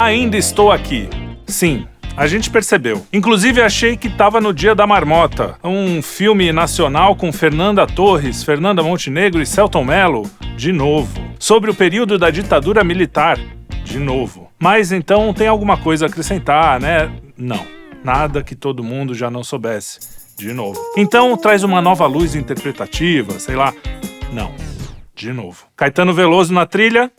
Ainda estou aqui. Sim, a gente percebeu. Inclusive achei que tava no Dia da Marmota. Um filme nacional com Fernanda Torres, Fernanda Montenegro e Selton Mello. De novo. Sobre o período da ditadura militar. De novo. Mas então tem alguma coisa a acrescentar, né? Não. Nada que todo mundo já não soubesse. De novo. Então traz uma nova luz interpretativa, sei lá. Não. De novo. Caetano Veloso na trilha.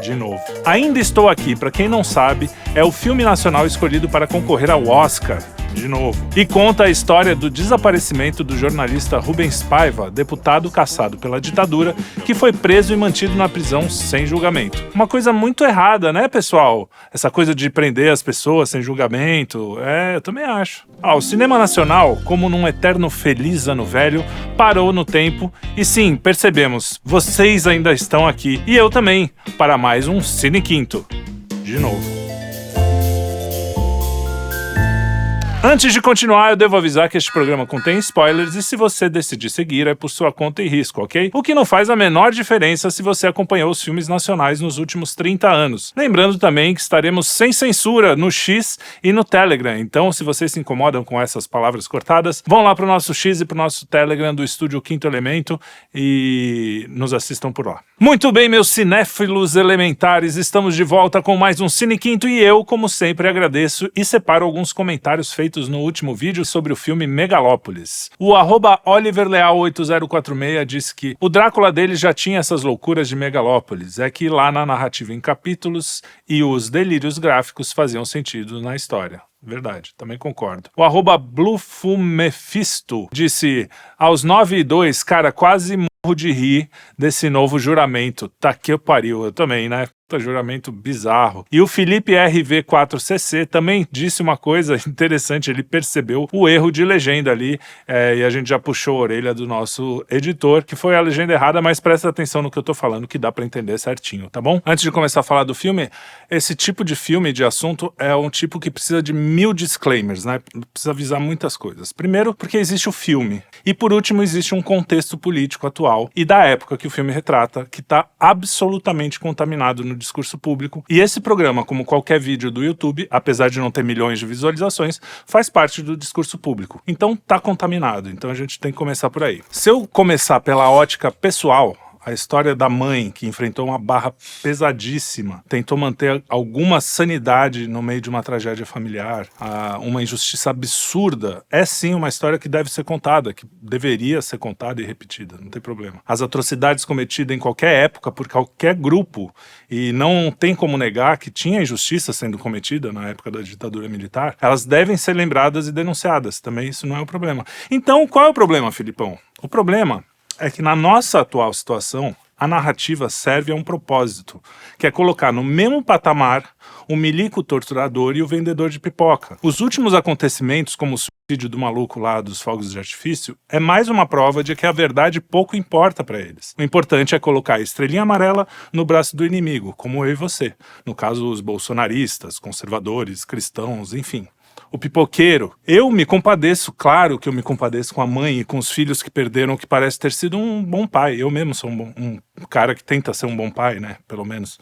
De novo. Ainda Estou Aqui, pra quem não sabe, é o filme nacional escolhido para concorrer ao Oscar. De novo. E conta a história do desaparecimento do jornalista Rubens Paiva, deputado caçado pela ditadura, que foi preso e mantido na prisão sem julgamento. Uma coisa muito errada, né, pessoal? Essa coisa de prender as pessoas sem julgamento. Eu também acho. O cinema nacional, como num eterno feliz ano velho, parou no tempo e sim, percebemos, vocês ainda estão aqui, e eu também, para mais um Cine Quinto. De novo. Antes de continuar, eu devo avisar que este programa contém spoilers e se você decidir seguir é por sua conta e risco, ok? O que não faz a menor diferença se você acompanhou os filmes nacionais nos últimos 30 anos. Lembrando também que estaremos sem censura no X e no Telegram, então se vocês se incomodam com essas palavras cortadas, vão lá pro nosso X e pro nosso Telegram do Estúdio Quinto Elemento e nos assistam por lá. Muito bem, meus cinéfilos elementares, estamos de volta com mais um Cine Quinto e eu, como sempre, agradeço e separo alguns comentários feitos no último vídeo sobre o filme Megalópolis. O @OliverLeal8046 disse que o Drácula dele já tinha essas loucuras de Megalópolis, é que lá na narrativa em capítulos e os delírios gráficos faziam sentido na história. Verdade, também concordo. O @BlueFumefisto disse, aos 9:02, cara, quase morro de rir desse novo juramento. Tá que eu pariu, eu também, né? Juramento bizarro. E o Felipe RV4CC também disse uma coisa interessante, ele percebeu o erro de legenda ali, e a gente já puxou a orelha do nosso editor, que foi a legenda errada, mas presta atenção no que eu tô falando, que dá pra entender certinho, tá bom? Antes de começar a falar do filme, esse tipo de filme, de assunto, é um tipo que precisa de 1000 disclaimers, né? Precisa avisar muitas coisas. Primeiro, porque existe o filme. E por último, existe um contexto político atual e da época que o filme retrata, que tá absolutamente contaminado no discurso público, e esse programa, como qualquer vídeo do YouTube, apesar de não ter milhões de visualizações, faz parte do discurso público. Então tá contaminado, então a gente tem que começar por aí. Se eu começar pela ótica pessoal, a história da mãe que enfrentou uma barra pesadíssima, tentou manter alguma sanidade no meio de uma tragédia familiar, uma injustiça absurda, é sim uma história que deve ser contada, que deveria ser contada e repetida, não tem problema. As atrocidades cometidas em qualquer época por qualquer grupo, e não tem como negar que tinha injustiça sendo cometida na época da ditadura militar, elas devem ser lembradas e denunciadas, também isso não é o problema. Então qual é o problema, Filipão? O problema é que na nossa atual situação, a narrativa serve a um propósito, que é colocar no mesmo patamar o milico torturador e o vendedor de pipoca. Os últimos acontecimentos, como o suicídio do maluco lá dos fogos de artifício, é mais uma prova de que a verdade pouco importa para eles. O importante é colocar a estrelinha amarela no braço do inimigo, como eu e você. No caso, os bolsonaristas, conservadores, cristãos, enfim. O pipoqueiro. Eu me compadeço, claro que eu me compadeço com a mãe e com os filhos que perderam o que parece ter sido um bom pai. Eu mesmo sou um cara que tenta ser um bom pai, né? Pelo menos.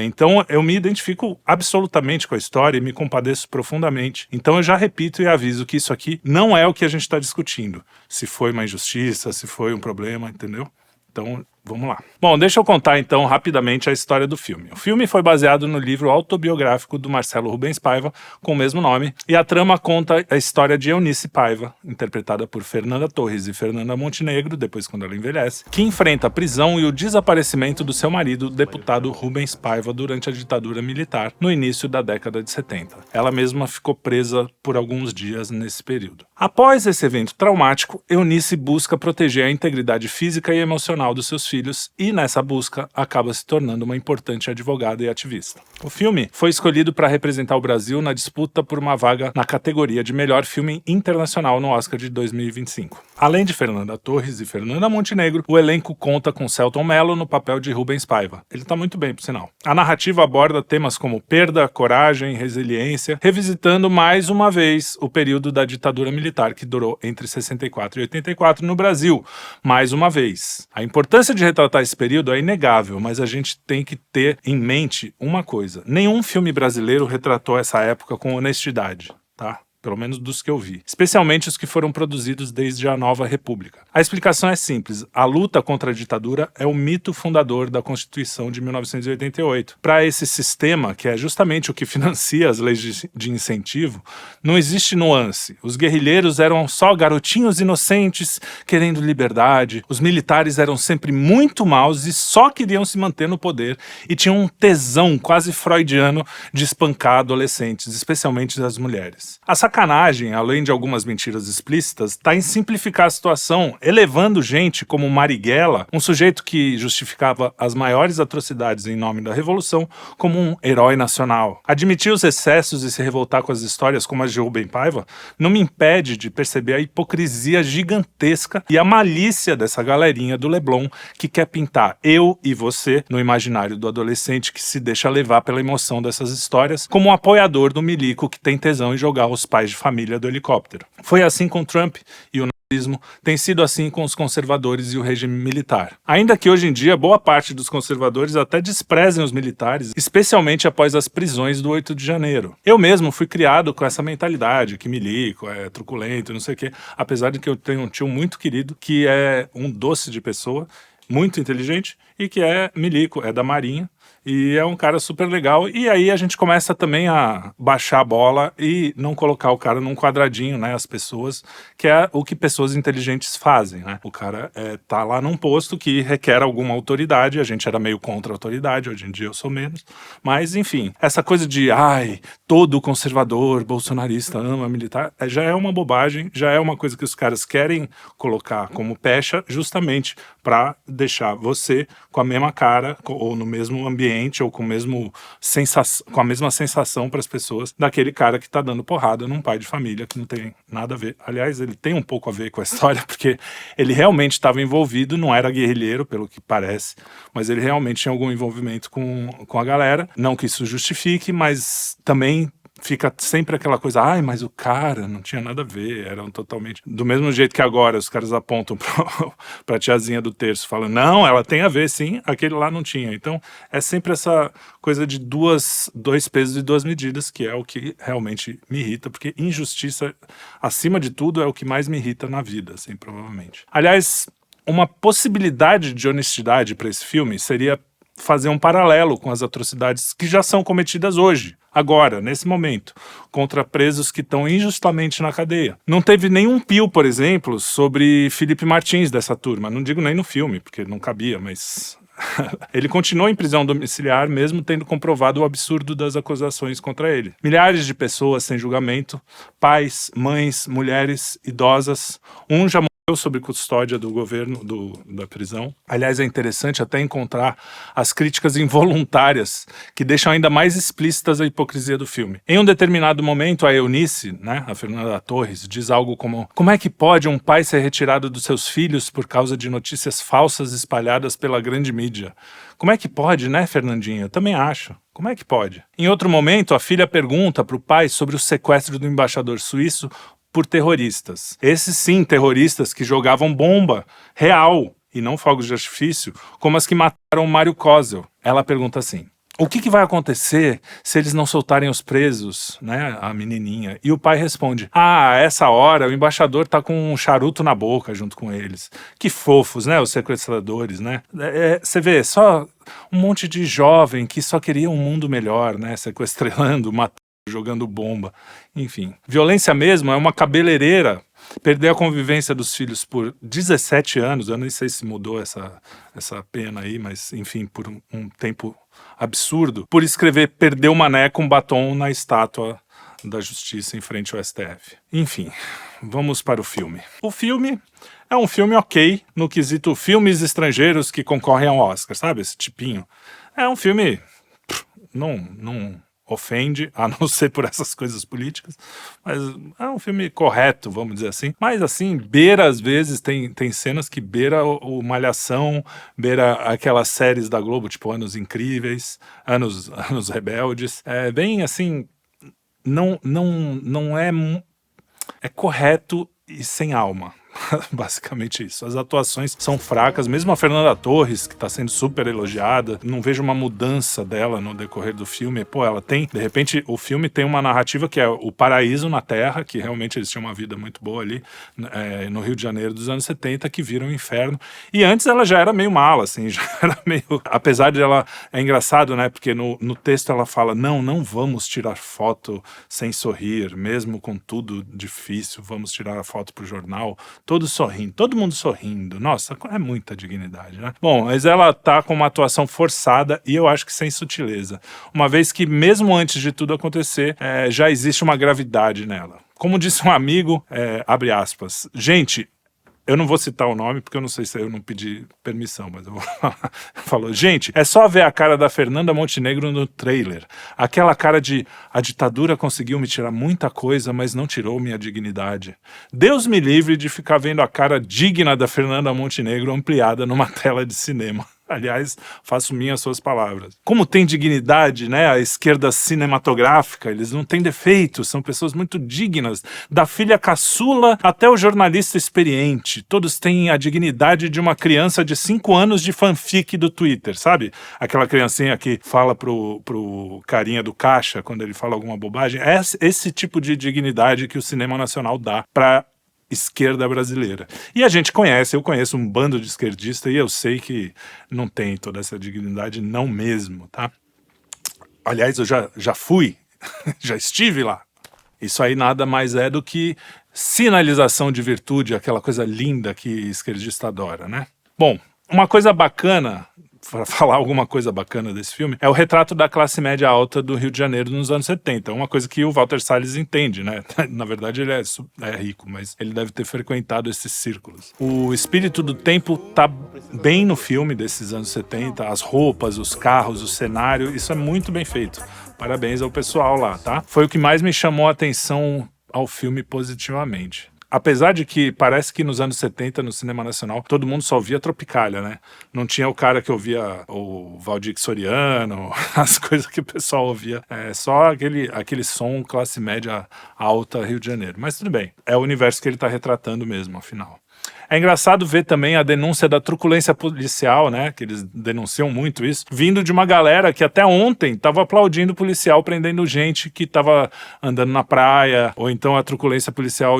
Então eu me identifico absolutamente com a história e me compadeço profundamente. Então eu já repito e aviso que isso aqui não é o que a gente está discutindo. Se foi uma injustiça, se foi um problema, entendeu? Então, vamos lá. Bom, deixa eu contar então rapidamente a história do filme. O filme foi baseado no livro autobiográfico do Marcelo Rubens Paiva, com o mesmo nome, e a trama conta a história de Eunice Paiva, interpretada por Fernanda Torres e Fernanda Montenegro, depois quando ela envelhece, que enfrenta a prisão e o desaparecimento do seu marido, o deputado Rubens Paiva, durante a ditadura militar, no início da década de 70. Ela mesma ficou presa por alguns dias nesse período. Após esse evento traumático, Eunice busca proteger a integridade física e emocional dos seus filhos e, nessa busca, acaba se tornando uma importante advogada e ativista. O filme foi escolhido para representar o Brasil na disputa por uma vaga na categoria de melhor filme internacional no Oscar de 2025. Além de Fernanda Torres e Fernanda Montenegro, o elenco conta com Selton Mello no papel de Rubens Paiva. Ele tá muito bem, por sinal. A narrativa aborda temas como perda, coragem, resiliência, revisitando mais uma vez o período da ditadura militar que durou entre 64 e 84 no Brasil. Mais uma vez. A importância de retratar esse período é inegável, mas a gente tem que ter em mente uma coisa. Nenhum filme brasileiro retratou essa época com honestidade, tá? Pelo menos dos que eu vi. Especialmente os que foram produzidos desde a Nova República. A explicação é simples. A luta contra a ditadura é o mito fundador da Constituição de 1988. Para esse sistema, que é justamente o que financia as leis de incentivo, não existe nuance. Os guerrilheiros eram só garotinhos inocentes querendo liberdade. Os militares eram sempre muito maus e só queriam se manter no poder e tinham um tesão quase freudiano de espancar adolescentes, especialmente as mulheres. A sacanagem, além de algumas mentiras explícitas, está em simplificar a situação, elevando gente como Marighella, um sujeito que justificava as maiores atrocidades em nome da Revolução, como um herói nacional. Admitir os excessos e se revoltar com as histórias como a de Rubem Paiva não me impede de perceber a hipocrisia gigantesca e a malícia dessa galerinha do Leblon que quer pintar eu e você no imaginário do adolescente que se deixa levar pela emoção dessas histórias como um apoiador do milico que tem tesão em jogar os pais de família do helicóptero. Foi assim com Trump e o nazismo, tem sido assim com os conservadores e o regime militar. Ainda que hoje em dia boa parte dos conservadores até desprezem os militares, especialmente após as prisões do 8 de janeiro. Eu mesmo fui criado com essa mentalidade, que milico, é truculento, não sei o quê, apesar de que eu tenho um tio muito querido, que é um doce de pessoa, muito inteligente, e que é milico, é da Marinha, e é um cara super legal, e aí a gente começa também a baixar a bola e não colocar o cara num quadradinho, né, as pessoas, que é o que pessoas inteligentes fazem, né, o cara tá lá num posto que requer alguma autoridade, a gente era meio contra a autoridade, hoje em dia eu sou menos, mas enfim, essa coisa de, todo conservador, bolsonarista ama militar, já é uma bobagem, já é uma coisa que os caras querem colocar como pecha, justamente para deixar você com a mesma cara, ou no mesmo ambiente, ou com, com a mesma sensação para as pessoas daquele cara que tá dando porrada num pai de família que não tem nada a ver. Aliás, ele tem um pouco a ver com a história, porque ele realmente estava envolvido, não era guerrilheiro, pelo que parece, mas ele realmente tinha algum envolvimento com a galera. Não que isso justifique, mas também fica sempre aquela coisa, mas o cara não tinha nada a ver, eram totalmente... Do mesmo jeito que agora os caras apontam pra tiazinha do terço, falando, não, ela tem a ver sim, aquele lá não tinha. Então é sempre essa coisa de dois pesos e duas medidas, que é o que realmente me irrita, porque injustiça, acima de tudo, é o que mais me irrita na vida, assim, provavelmente. Aliás, uma possibilidade de honestidade para esse filme seria fazer um paralelo com as atrocidades que já são cometidas hoje, agora, nesse momento, contra presos que estão injustamente na cadeia. Não teve nenhum pio, por exemplo, sobre Felipe Martins dessa turma. Não digo nem no filme, porque não cabia, mas... ele continuou em prisão domiciliar, mesmo tendo comprovado o absurdo das acusações contra ele. Milhares de pessoas sem julgamento, pais, mães, mulheres, idosas, já morreu sob custódia do governo da prisão. Aliás, é interessante até encontrar as críticas involuntárias que deixam ainda mais explícitas a hipocrisia do filme. Em um determinado momento, a Eunice, né, a Fernanda Torres, diz algo como: como é que pode um pai ser retirado dos seus filhos por causa de notícias falsas espalhadas pela grande mídia? Como é que pode, né, Fernandinha? Eu também acho. Como é que pode? Em outro momento, a filha pergunta para o pai sobre o sequestro do embaixador suíço por terroristas. Esses sim, terroristas que jogavam bomba real e não fogos de artifício, como as que mataram Mário Kozel. Ela pergunta assim: o que vai acontecer se eles não soltarem os presos, né, a menininha? E o pai responde: a essa hora o embaixador tá com um charuto na boca junto com eles. Que fofos, né, os sequestradores, né? Você vê, só um monte de jovem que só queria um mundo melhor, né, sequestrando, matando, jogando bomba, enfim. Violência mesmo é uma cabeleireira. Perder a convivência dos filhos por 17 anos, eu nem sei se mudou essa pena aí, mas enfim, por um tempo absurdo, por escrever "perdeu o mané" com batom na estátua da justiça em frente ao STF. Enfim, vamos para o filme. O filme é um filme ok, no quesito filmes estrangeiros que concorrem ao Oscar, sabe? Esse tipinho. É um filme... não ofende, a não ser por essas coisas políticas, mas é um filme correto, vamos dizer assim. Mas assim, beira às vezes, tem cenas que beira o Malhação, beira aquelas séries da Globo, tipo Anos Incríveis, Anos Rebeldes. É bem assim, não é correto e sem alma, Basicamente isso. As atuações são fracas, mesmo a Fernanda Torres, que tá sendo super elogiada, não vejo uma mudança dela no decorrer do filme. Pô, ela tem, de repente, o filme tem uma narrativa que é o paraíso na Terra, que realmente eles tinham uma vida muito boa ali, no Rio de Janeiro dos anos 70, que vira um inferno. E antes ela já era meio mala, assim, já era meio... Apesar de ela... É engraçado, né? Porque no texto ela fala, não vamos tirar foto sem sorrir, mesmo com tudo difícil, vamos tirar a foto pro jornal, todos sorrindo, todo mundo sorrindo. Nossa, é muita dignidade, né? Bom, mas ela tá com uma atuação forçada e eu acho que sem sutileza. Uma vez que, mesmo antes de tudo acontecer, já existe uma gravidade nela. Como disse um amigo, abre aspas, gente... Eu não vou citar o nome, porque eu não sei se eu não pedi permissão, mas eu vou falar. Falou, gente, é só ver a cara da Fernanda Montenegro no trailer. Aquela cara de, a ditadura conseguiu me tirar muita coisa, mas não tirou minha dignidade. Deus me livre de ficar vendo a cara digna da Fernanda Montenegro ampliada numa tela de cinema. Aliás, faço minhas suas palavras. Como tem dignidade, né? A esquerda cinematográfica, eles não têm defeitos, são pessoas muito dignas. Da filha caçula até o jornalista experiente. Todos têm a dignidade de uma criança de 5 anos de fanfic do Twitter, sabe? Aquela criancinha que fala pro carinha do caixa quando ele fala alguma bobagem. É esse tipo de dignidade que o cinema nacional dá pra esquerda brasileira. E a gente conhece, eu conheço um bando de esquerdistas e eu sei que não tem toda essa dignidade, não mesmo, tá? Aliás, eu já fui, já estive lá. Isso aí nada mais é do que sinalização de virtude, aquela coisa linda que esquerdista adora, né? Bom, uma coisa bacana... para falar alguma coisa bacana desse filme, é o retrato da classe média alta do Rio de Janeiro nos anos 70. Uma coisa que o Walter Salles entende, né? Na verdade, ele é rico, mas ele deve ter frequentado esses círculos. O espírito do tempo tá bem no filme desses anos 70, as roupas, os carros, o cenário, isso é muito bem feito. Parabéns ao pessoal lá, tá? Foi o que mais me chamou a atenção ao filme positivamente. Apesar de que parece que nos anos 70, no cinema nacional, todo mundo só via Tropicália, né? Não tinha o cara que ouvia o Valdir Soriano, as coisas que o pessoal ouvia. É só aquele som classe média alta Rio de Janeiro. Mas tudo bem, é o universo que ele tá retratando mesmo, afinal. É engraçado ver também a denúncia da truculência policial, né? Que eles denunciam muito isso, vindo de uma galera que até ontem estava aplaudindo o policial prendendo gente que estava andando na praia, ou então a truculência policial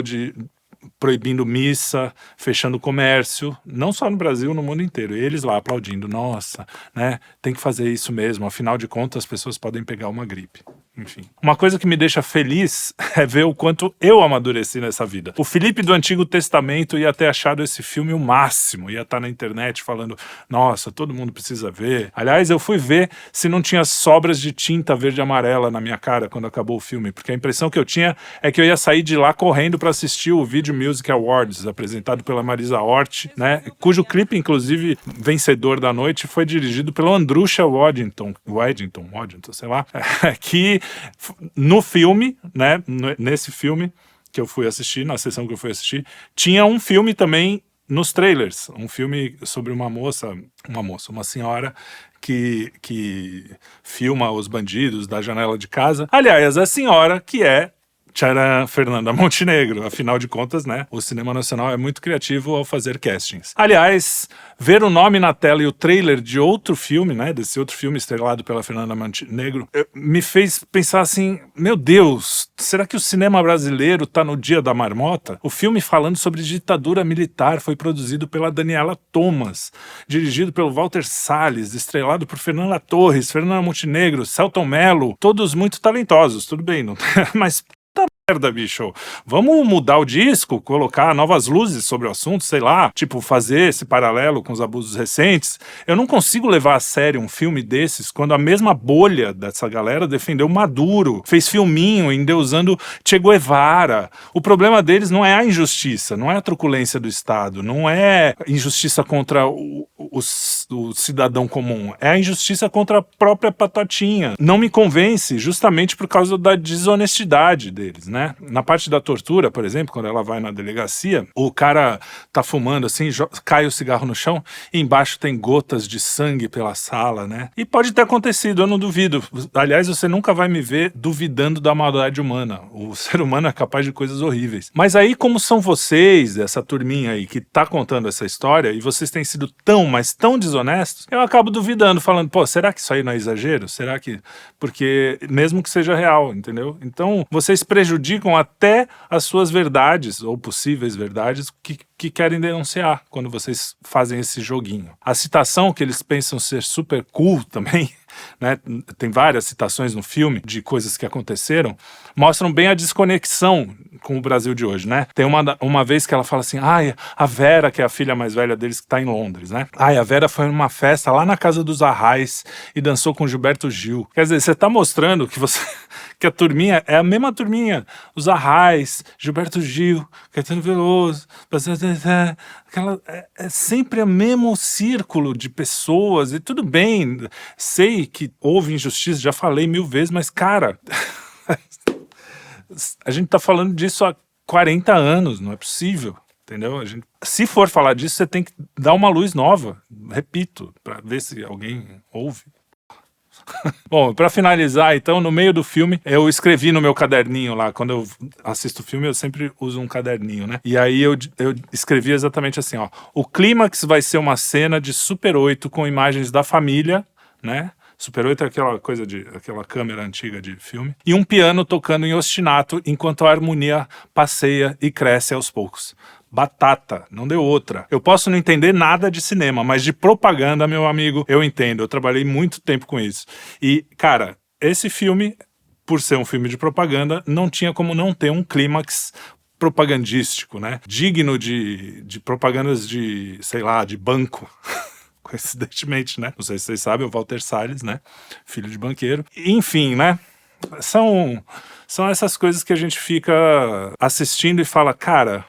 proibindo missa, fechando comércio, não só no Brasil, no mundo inteiro. E eles lá aplaudindo, nossa, né? Tem que fazer isso mesmo, afinal de contas as pessoas podem pegar uma gripe. Enfim. Uma coisa que me deixa feliz é ver o quanto eu amadureci nessa vida. O Felipe do Antigo Testamento ia ter achado esse filme o máximo, ia estar na internet falando, nossa, todo mundo precisa ver. Aliás, eu fui ver se não tinha sobras de tinta verde e amarela na minha cara quando acabou o filme, porque a impressão que eu tinha é que eu ia sair de lá correndo para assistir o Video Music Awards, apresentado pela Marisa Hort, né, cujo clipe, inclusive, vencedor da noite, foi dirigido pelo Andrusha Waddington, sei lá, que no filme, né, nesse filme que eu fui assistir, na sessão que eu fui assistir, tinha um filme também nos trailers, um filme sobre uma senhora que filma os bandidos da janela de casa. Aliás, a senhora que é tcharam, Fernanda Montenegro. Afinal de contas, né, o cinema nacional é muito criativo ao fazer castings. Aliás, ver o nome na tela e o trailer de outro filme, né, desse outro filme estrelado pela Fernanda Montenegro, me fez pensar assim, meu Deus, será que o cinema brasileiro tá no dia da marmota? O filme falando sobre ditadura militar foi produzido pela Daniela Thomas, dirigido pelo Walter Salles, estrelado por Fernanda Torres, Fernanda Montenegro, Selton Mello, todos muito talentosos, tudo bem, não? Mas merda, bicho. Vamos mudar o disco, colocar novas luzes sobre o assunto, sei lá, tipo, fazer esse paralelo com os abusos recentes. Eu não consigo levar a sério um filme desses quando a mesma bolha dessa galera defendeu Maduro, fez filminho endeusando Che Guevara. O problema deles não é a injustiça, não é a truculência do Estado, não é injustiça contra o cidadão comum, é a injustiça contra a própria patotinha. Não me convence, justamente por causa da desonestidade deles, né? né? Na parte da tortura, por exemplo, quando ela vai na delegacia, o cara tá fumando assim, cai o cigarro no chão e embaixo tem gotas de sangue pela sala, né? E pode ter acontecido, eu não duvido. Aliás, você nunca vai me ver duvidando da maldade humana. O ser humano é capaz de coisas horríveis. Mas aí, como são vocês, essa turminha aí, que tá contando essa história, e vocês têm sido tão, mas tão desonestos, eu acabo duvidando, falando, pô, será que isso aí não é exagero? Será que... Porque mesmo que seja real, entendeu? Então, vocês prejudicam até as suas verdades, ou possíveis verdades, que querem denunciar quando vocês fazem esse joguinho. A citação que eles pensam ser super cool também, né? Tem várias citações no filme de coisas que aconteceram, mostram bem a desconexão com o Brasil de hoje, né? Tem uma vez que ela fala assim, a Vera, que é a filha mais velha deles, que tá em Londres, né? A Vera foi numa festa lá na casa dos Arrais e dançou com Gilberto Gil. Quer dizer, você tá mostrando que a turminha é a mesma turminha. Os Arrais, Gilberto Gil, Caetano Veloso, é sempre o mesmo círculo de pessoas, e tudo bem, sei que houve injustiça, já falei 1000 vezes, mas cara, a gente tá falando disso há 40 anos, não é possível, entendeu? Se for falar disso, você tem que dar uma luz nova, repito, para ver se alguém ouve. Bom, pra finalizar, então, no meio do filme, eu escrevi no meu caderninho lá, quando eu assisto o filme, eu sempre uso um caderninho, né? E aí eu escrevi exatamente assim, ó, o clímax vai ser uma cena de Super 8 com imagens da família, né? Super 8 é aquela câmera antiga de filme, e um piano tocando em ostinato, enquanto a harmonia passeia e cresce aos poucos. Batata, não deu outra. Eu posso não entender nada de cinema, mas de propaganda, meu amigo, eu entendo. Eu trabalhei muito tempo com isso. E, cara, esse filme, por ser um filme de propaganda, não tinha como não ter um clímax propagandístico, né? Digno de propagandas de, sei lá, de banco. Coincidentemente, né? Não sei se vocês sabem, o Walter Salles, né? Filho de banqueiro. Enfim, né? São essas coisas que a gente fica assistindo e fala, cara...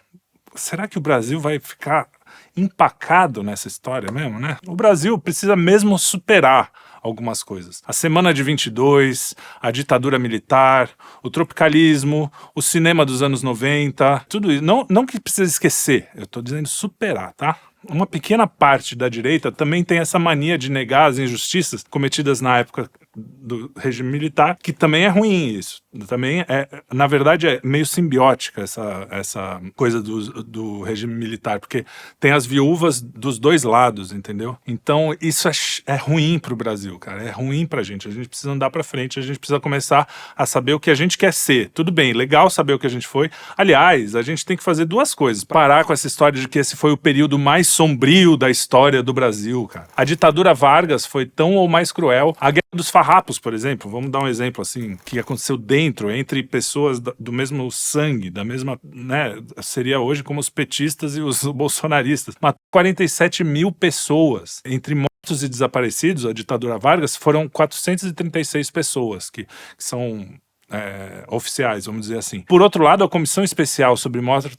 Será que o Brasil vai ficar empacado nessa história mesmo, né? O Brasil precisa mesmo superar algumas coisas. A Semana de 22, a ditadura militar, o tropicalismo, o cinema dos anos 90, tudo isso. Não que precisa esquecer, eu tô dizendo superar, tá? Uma pequena parte da direita também tem essa mania de negar as injustiças cometidas na época do regime militar, que também é ruim isso. Também na verdade, é meio simbiótica essa coisa do regime militar, porque tem as viúvas dos dois lados, entendeu? Então, isso é ruim pro Brasil, cara. É ruim pra gente. A gente precisa andar pra frente, a gente precisa começar a saber o que a gente quer ser. Tudo bem, legal saber o que a gente foi. Aliás, a gente tem que fazer duas coisas. Parar com essa história de que esse foi o período mais sombrio da história do Brasil, cara. A ditadura Vargas foi tão ou mais cruel. A Guerra dos Farrapos, por exemplo, vamos dar um exemplo assim, que aconteceu entre pessoas do mesmo sangue, da mesma, né, seria hoje como os petistas e os bolsonaristas. Matou 47 mil pessoas. Entre mortos e desaparecidos, a ditadura Vargas, foram 436 pessoas, que são oficiais, vamos dizer assim. Por outro lado, a Comissão Especial sobre Mortos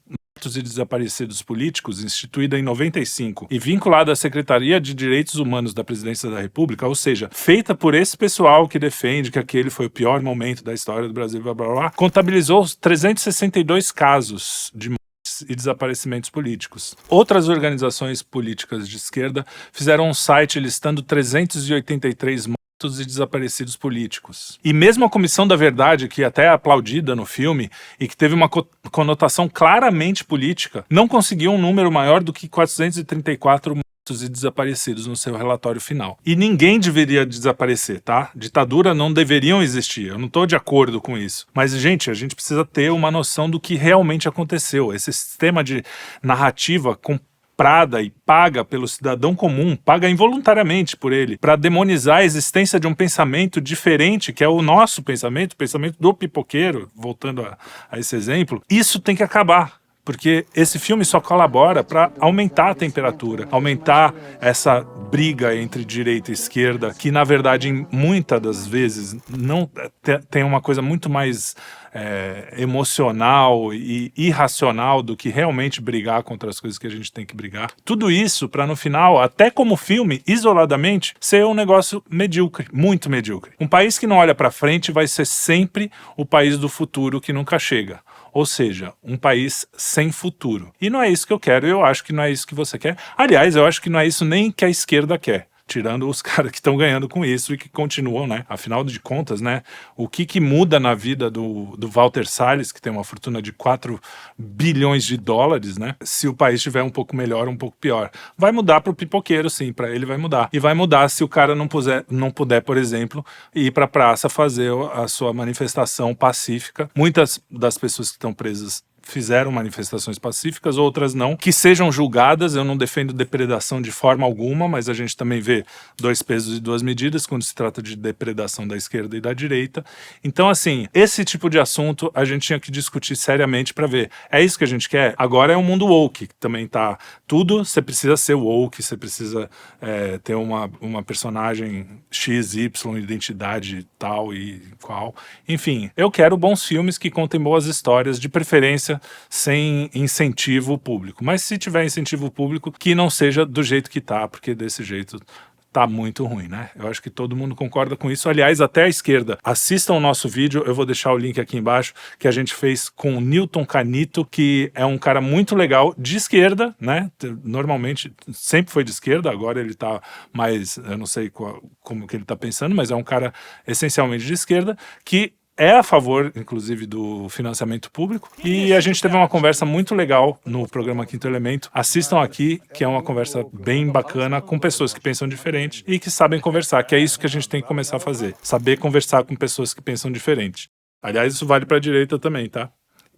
e Desaparecidos Políticos, instituída em 95 e vinculada à Secretaria de Direitos Humanos da Presidência da República, ou seja, feita por esse pessoal que defende que aquele foi o pior momento da história do Brasil, blá, blá, blá, contabilizou 362 casos de mortes e desaparecimentos políticos. Outras organizações políticas de esquerda fizeram um site listando 383 mortes e desaparecidos políticos. E mesmo a Comissão da Verdade, que até é aplaudida no filme e que teve uma conotação claramente política, não conseguiu um número maior do que 434 mortos e desaparecidos no seu relatório final. E ninguém deveria desaparecer, tá? Ditadura não deveriam existir, eu não estou de acordo com isso. Mas, gente, a gente precisa ter uma noção do que realmente aconteceu. Esse sistema de narrativa comprada e paga pelo cidadão comum, paga involuntariamente por ele, para demonizar a existência de um pensamento diferente, que é o nosso pensamento, o pensamento do pipoqueiro, voltando a esse exemplo, isso tem que acabar. porque esse filme só colabora para aumentar a temperatura, aumentar essa briga entre direita e esquerda, que na verdade, em muitas das vezes, não tem uma coisa muito mais emocional e irracional do que realmente brigar contra as coisas que a gente tem que brigar. Tudo isso para no final, até como filme, isoladamente, ser um negócio medíocre, muito medíocre. Um país que não olha para frente vai ser sempre o país do futuro que nunca chega. Ou seja, um país sem futuro. E não é isso que eu quero, eu acho que não é isso que você quer. Aliás, eu acho que não é isso nem que a esquerda quer. Tirando os caras que estão ganhando com isso e que continuam, né? Afinal de contas, né? O que muda na vida do Walter Salles, que tem uma fortuna de 4 bilhões de dólares, né? Se o país estiver um pouco melhor, um pouco pior. Vai mudar pro pipoqueiro, sim, para ele vai mudar. E vai mudar se o cara não puder, por exemplo, ir pra praça fazer a sua manifestação pacífica. Muitas das pessoas que estão presas fizeram manifestações pacíficas, outras não, que sejam julgadas. Eu não defendo depredação de forma alguma, mas a gente também vê 2 pesos e 2 medidas quando se trata de depredação da esquerda e da direita. Então, assim, esse tipo de assunto a gente tinha que discutir seriamente para ver. É isso que a gente quer? Agora é um mundo woke, que também tá tudo, você precisa ser woke, você precisa ter uma personagem X, Y, identidade tal e qual. Enfim, eu quero bons filmes que contem boas histórias, de preferência sem incentivo público. Mas se tiver incentivo público, que não seja do jeito que tá, porque desse jeito tá muito ruim, né? Eu acho que todo mundo concorda com isso. Aliás, até a esquerda. Assistam o nosso vídeo, eu vou deixar o link aqui embaixo, que a gente fez com o Newton Canito, que é um cara muito legal, de esquerda, né? Normalmente, sempre foi de esquerda, agora ele tá mais, eu não sei como que ele tá pensando, mas é um cara essencialmente de esquerda, que é a favor, inclusive, do financiamento público. E a gente teve uma conversa muito legal no programa Quinto Elemento. Assistam aqui, que é uma conversa bem bacana com pessoas que pensam diferente e que sabem conversar, que é isso que a gente tem que começar a fazer. Saber conversar com pessoas que pensam diferente. Aliás, isso vale para a direita também, tá?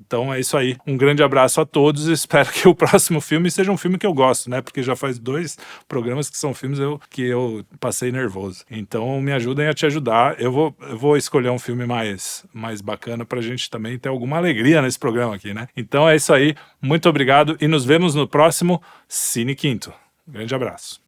Então é isso aí. Um grande abraço a todos. Espero que o próximo filme seja um filme que eu gosto, né? Porque já faz 2 programas que são filmes que eu passei nervoso. Então me ajudem a te ajudar. Eu vou escolher um filme mais bacana pra gente também ter alguma alegria nesse programa aqui, né? Então é isso aí. Muito obrigado e nos vemos no próximo Cine Quinto. Grande abraço.